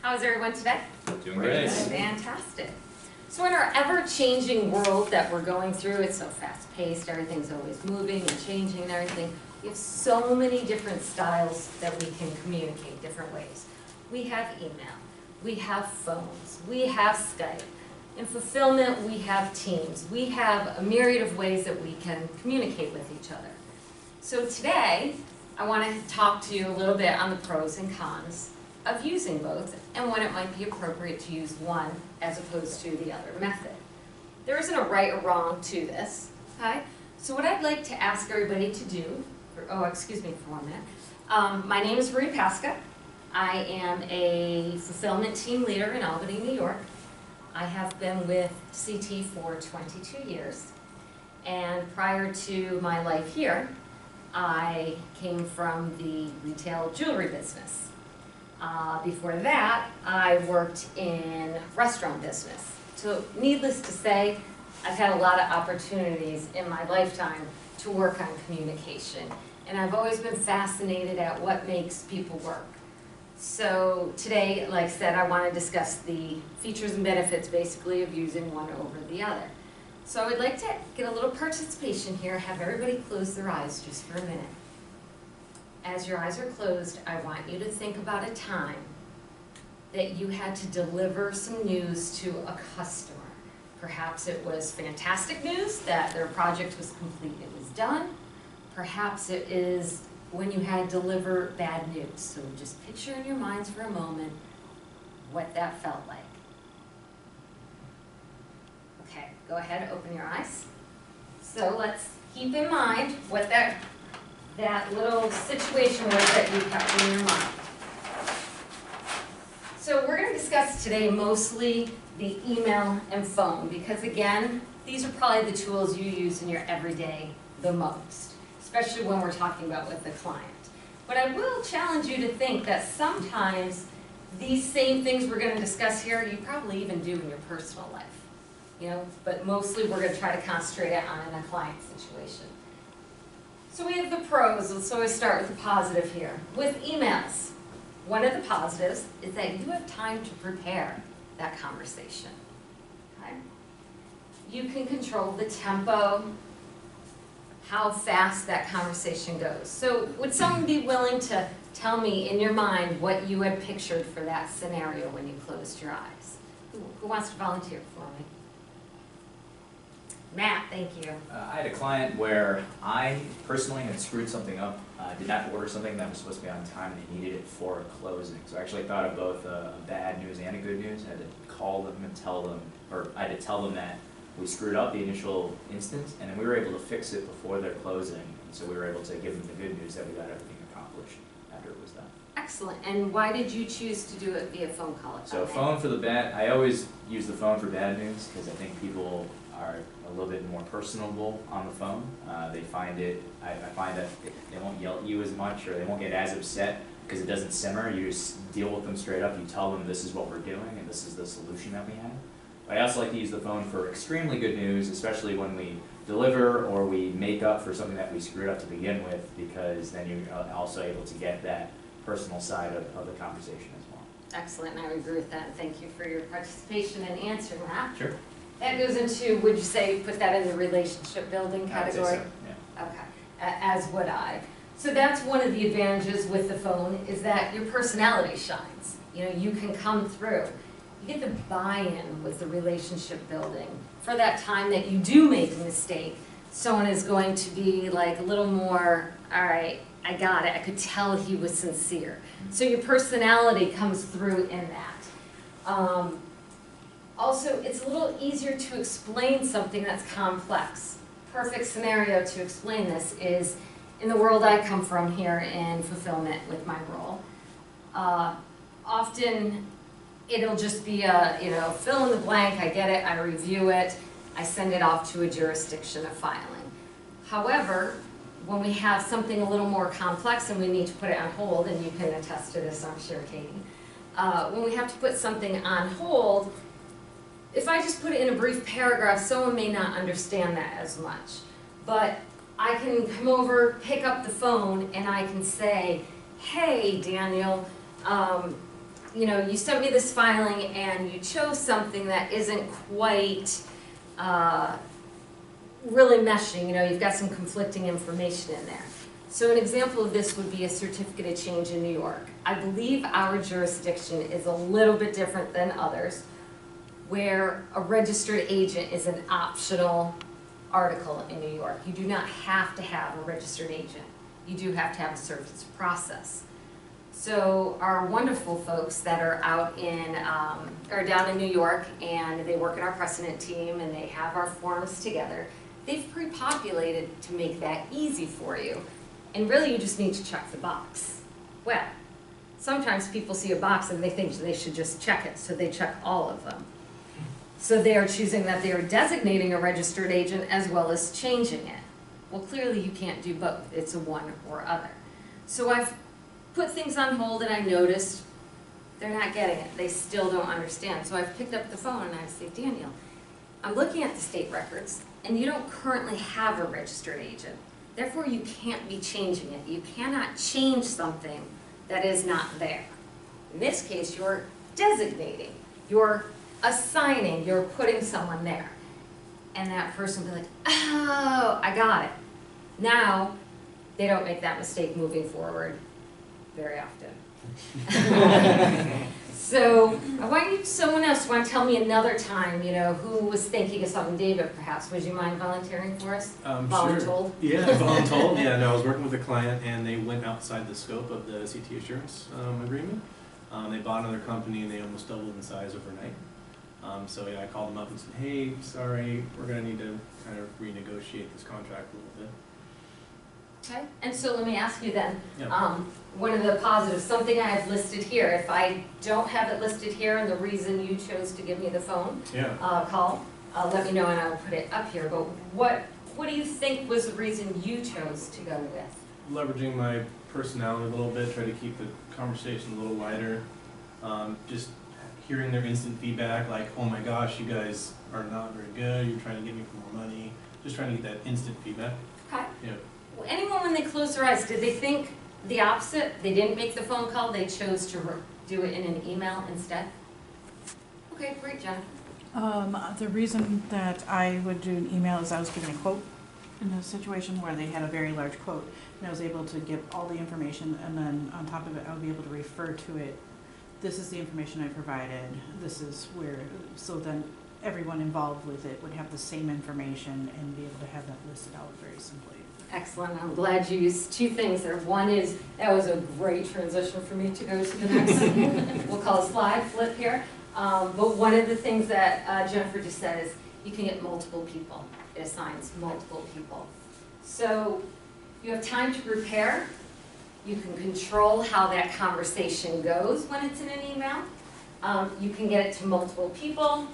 How's everyone today? Doing great. Fantastic. So in our ever-changing world that we're going through, it's so fast-paced, everything's always moving and changing and everything. We have so many different styles that we can communicate different ways. We have email, we have phones, we have Skype. In fulfillment, we have Teams. We have a myriad of ways that we can communicate with each other. So today, I want to talk to you a little bit on the pros and cons of using both and when it might be appropriate to use one as opposed to the other method. There isn't a right or wrong to this, okay? So what I'd like to ask everybody to do, excuse me for 1 minute. My name is Paska. I am a fulfillment team leader in Albany, New York. I have been with CT for 22 years. And prior to my life here, I came from the retail jewelry business. Before that, I worked in restaurant business. So needless to say, I've had a lot of opportunities in my lifetime to work on communication. And I've always been fascinated at what makes people work. So today, like I said, I want to discuss the features and benefits basically of using one over the other. So I would like to get a little participation here, have everybody close their eyes just for a minute. As your eyes are closed, I want you to think about a time that you had to deliver some news to a customer. Perhaps it was fantastic news that their project was complete, it was done. Perhaps it is when you had to deliver bad news. So just picture in your minds for a moment what that felt like. Okay, go ahead, open your eyes. So let's keep in mind what that little situation was that you kept in your mind. So we're going to discuss today mostly the email and phone because again, these are probably the tools you use in your everyday the most, especially when we're talking about with the client. But I will challenge you to think that sometimes these same things we're going to discuss here, you probably even do in your personal life. But mostly we're going to try to concentrate it on a client situation. So we have the pros, let's always start with the positive here. With emails, one of the positives is that you have time to prepare that conversation. Okay? You can control the tempo, how fast that conversation goes. So would someone be willing to tell me in your mind what you had pictured for that scenario when you closed your eyes? Who wants to volunteer for me? Matt, thank you. I had a client where I personally had screwed something up. Did not order something that was supposed to be on time and they needed it for a closing. So I actually thought of both bad news and a good news. I had to call them and tell them, or I had to tell them that we screwed up the initial instance and then we were able to fix it before their closing. And so we were able to give them the good news that we got everything accomplished after it was done. Excellent. And why did you choose to do it via phone call? So phone for the bad, I always use the phone for bad news because I think people are a little bit more personable on the phone. They find it, I find that they won't yell at you as much or they won't get as upset because it doesn't simmer. You just deal with them straight up. You tell them this is what we're doing and this is the solution that we have. But I also like to use the phone for extremely good news, especially when we deliver or we make up for something that we screwed up to begin with, because then you're also able to get that personal side of the conversation as well. Excellent, and I would agree with that. Thank you for your participation and answering that. Sure. That goes into, would you say, put that in the relationship building category? I would say so, yeah. Okay, as would I. So that's one of the advantages with the phone is that your personality shines. You can come through. You get the buy-in with the relationship building. For that time that you do make a mistake, someone is going to be like a little more, all right, I got it. I could tell he was sincere. So your personality comes through in that. Also, it's a little easier to explain something that's complex. Perfect scenario to explain this is in the world I come from here in fulfillment with my role. Often it'll just be a, fill in the blank, I get it, I review it, I send it off to a jurisdiction of filing. However, when we have something a little more complex and we need to put it on hold, and you can attest to this, I'm sure, Katie, when we have to put something on hold, if I just put it in a brief paragraph, someone may not understand that as much. But I can come over, pick up the phone, and I can say, hey, Daniel, you know, you sent me this filing and you chose something that isn't quite really meshing, you know, you've got some conflicting information in there. So an example of this would be a certificate of change in New York. I believe our jurisdiction is a little bit different than others, where a registered agent is an optional article in New York. You do not have to have a registered agent. You do have to have a service process. So our wonderful folks that are out in, or down in New York, and they work in our precedent team and they have our forms together, they've pre-populated to make that easy for you. And really you just need to check the box. Well, sometimes people see a box and they think they should just check it, so they check all of them. So they are choosing that they are designating a registered agent as well as changing it. Well, clearly you can't do both. It's a one or other. So I've put things on hold and I noticed they're not getting it. They still don't understand. So I've picked up the phone and I say, Daniel, I'm looking at the state records and you don't currently have a registered agent. Therefore, you can't be changing it. You cannot change something that is not there. In this case, you're designating, you're assigning, you're putting someone there. And that person will be like, oh, I got it. Now, they don't make that mistake moving forward very often. So I want you, someone else want to tell me another time, you know, who was thinking of something. David, perhaps, would you mind volunteering for us? Voluntold? Sure. Yeah, voluntold. Yeah, no, I was working with a client and they went outside the scope of the CT assurance agreement. They bought another company and they almost doubled in size overnight. So yeah, I called them up and said, hey, sorry, we're going to need to kind of renegotiate this contract a little bit. Okay, and so let me ask you then, Yeah. one of the positives, something I have listed here, if I don't have it listed here and the reason you chose to give me the phone call, let me know and I'll put it up here. But what do you think was the reason you chose to go with? Leveraging my personality a little bit, try to keep the conversation a little lighter. Just hearing their instant feedback, like, oh my gosh, you guys are not very good, you're trying to get me for more money. Just trying to get that instant feedback. Okay. Yeah. Anyone, when they closed their eyes, did they think the opposite? They didn't make the phone call, they chose to do it in an email instead? Okay, great, Jennifer. The reason that I would do an email is I was given a quote in a situation where they had a very large quote, and I was able to give all the information, and then on top of it, I would be able to refer to it. This is the information I provided, this is where, so then everyone involved with it would have the same information and be able to have that listed out very simply. Excellent, I'm glad you used two things there. One is, that was a great transition for me to go to the next, we'll call it slide flip here. But one of the things that Jennifer just said is you can get multiple people. It assigns multiple people. So you have time to prepare. You can control how that conversation goes when it's in an email. You can get it to multiple people.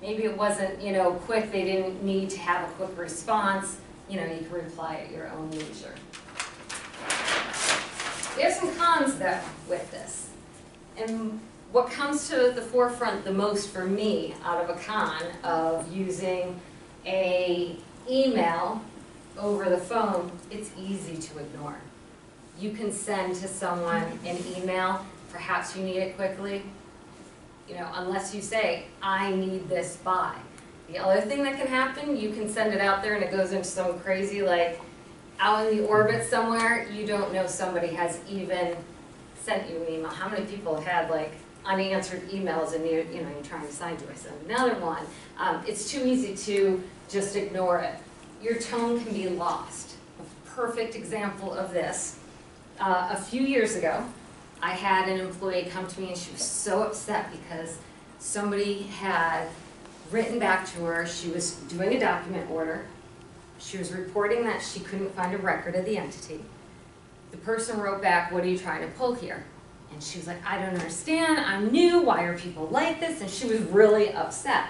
Maybe it wasn't, you know, quick. They didn't need to have a quick response. You know, you can reply at your own leisure. There's some cons, though, with this. And what comes to the forefront the most for me out of a con of using an email over the phone, it's easy to ignore. You can send to someone an email, perhaps you need it quickly, you know, unless you say, I need this by. The other thing that can happen, you can send it out there and it goes into some crazy, like, out in the orbit somewhere, you don't know somebody has even sent you an email. How many people have had, like, unanswered emails and you're trying to decide, do I send another one? It's too easy to just ignore it. Your tone can be lost. A perfect example of this, a few years ago, I had an employee come to me and she was so upset because somebody had written back to her. She was doing a document order. She was reporting that she couldn't find a record of the entity. The person wrote back, what are you trying to pull here? And she was like, I don't understand, I'm new, why are people like this? And she was really upset.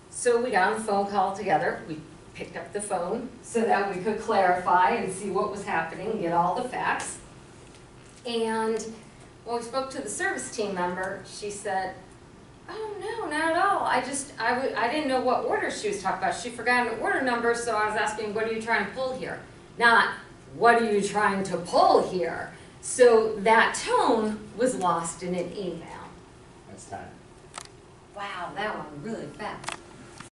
So we got on a phone call together. We picked up the phone so that we could clarify and see what was happening and get all the facts. And when we spoke to the service team member, she said, oh no, not at all. I didn't know what order she was talking about. She forgot an order number, so I was asking, what are you trying to pull here? Not, what are you trying to pull here? So that tone was lost in an email. That's time. Wow, that went really fast.